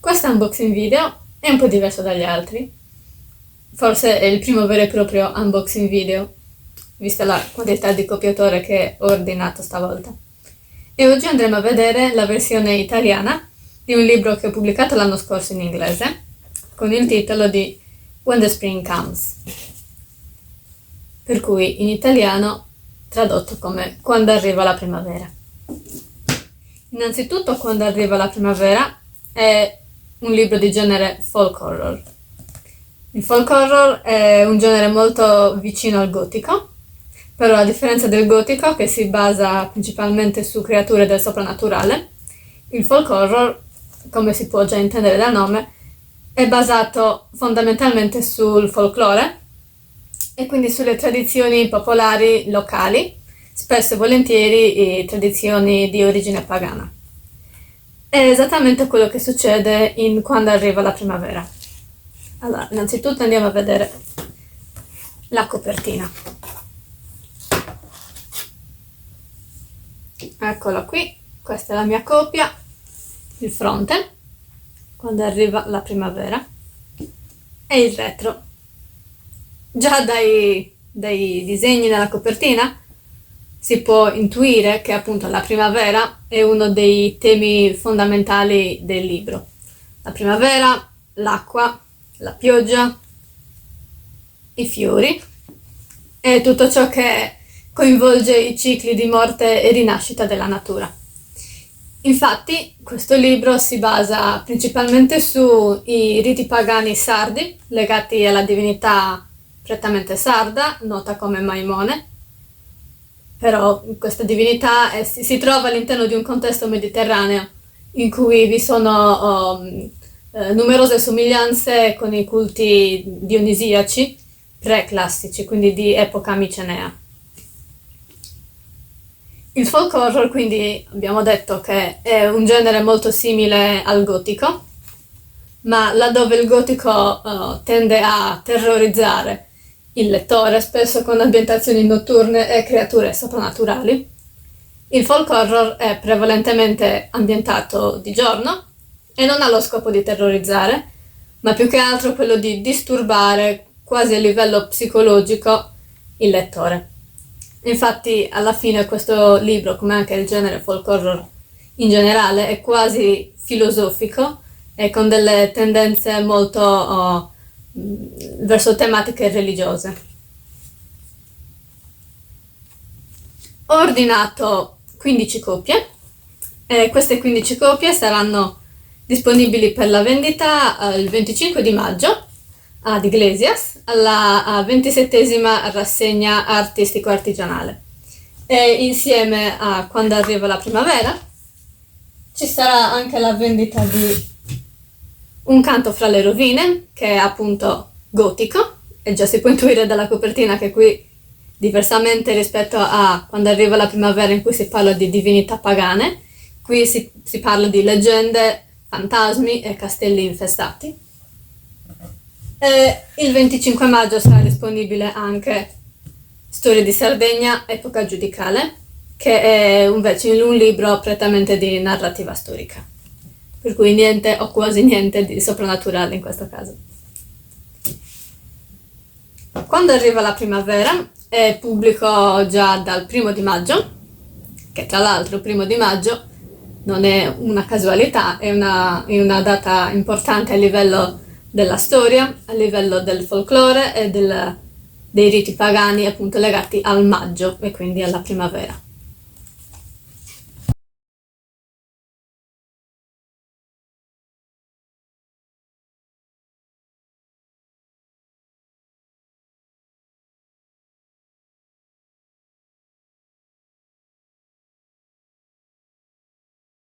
Questo unboxing video è un po' diverso dagli altri. Forse è il primo vero e proprio unboxing video, vista la quantità di copiatore che ho ordinato stavolta. E oggi andremo a vedere la versione italiana di un libro che ho pubblicato l'anno scorso in inglese, con il titolo di When the Spring Comes, per cui in italiano tradotto come Quando arriva la primavera. Innanzitutto, Quando arriva la primavera è un libro di genere folk horror. Il folk horror è un genere molto vicino al gotico, però a differenza del gotico, che si basa principalmente su creature del soprannaturale, il folk horror, come si può già intendere dal nome, è basato fondamentalmente sul folklore e quindi sulle tradizioni popolari locali, spesso e volentieri tradizioni di origine pagana. È esattamente quello che succede in Quando arriva la primavera. Allora, innanzitutto andiamo a vedere la copertina. Eccola qui, questa è la mia copia, il fronte, Quando arriva la primavera, e il retro. Già dai disegni nella copertina si può intuire che appunto la primavera è uno dei temi fondamentali del libro. La primavera, l'acqua, la pioggia, i fiori e tutto ciò che coinvolge i cicli di morte e rinascita della natura. Infatti, questo libro si basa principalmente sui riti pagani sardi legati alla divinità prettamente sarda, nota come Maimone. Però questa divinità si trova all'interno di un contesto mediterraneo in cui vi sono numerose somiglianze con i culti dionisiaci pre-classici, quindi di epoca micenea. Il folk horror, quindi, abbiamo detto che è un genere molto simile al gotico, ma laddove il gotico tende a terrorizzare il lettore, spesso con ambientazioni notturne e creature soprannaturali, il folk horror è prevalentemente ambientato di giorno e non ha lo scopo di terrorizzare, ma più che altro quello di disturbare quasi a livello psicologico il lettore. Infatti, alla fine questo libro, come anche il genere folk horror in generale, è quasi filosofico e con delle tendenze molto verso tematiche religiose. Ho ordinato 15 copie e queste 15 copie saranno disponibili per la vendita il 25 di maggio ad Iglesias alla 27ª rassegna artistico-artigianale, e insieme a Quando arriva la primavera ci sarà anche la vendita di Un canto fra le rovine, che è appunto gotico, e già si può intuire dalla copertina che qui, diversamente rispetto a Quando arriva la primavera in cui si parla di divinità pagane, qui si parla di leggende, fantasmi e castelli infestati. E il 25 maggio sarà disponibile anche Storie di Sardegna, epoca giudicale, che è invece un libro prettamente di narrativa storica, per cui niente o quasi niente di soprannaturale in questo caso. Quando arriva la primavera è pubblico già dal 1° di maggio, che tra l'altro il 1° di maggio non è una casualità, è una data importante a livello della storia, a livello del folklore e dei riti pagani appunto legati al maggio e quindi alla primavera.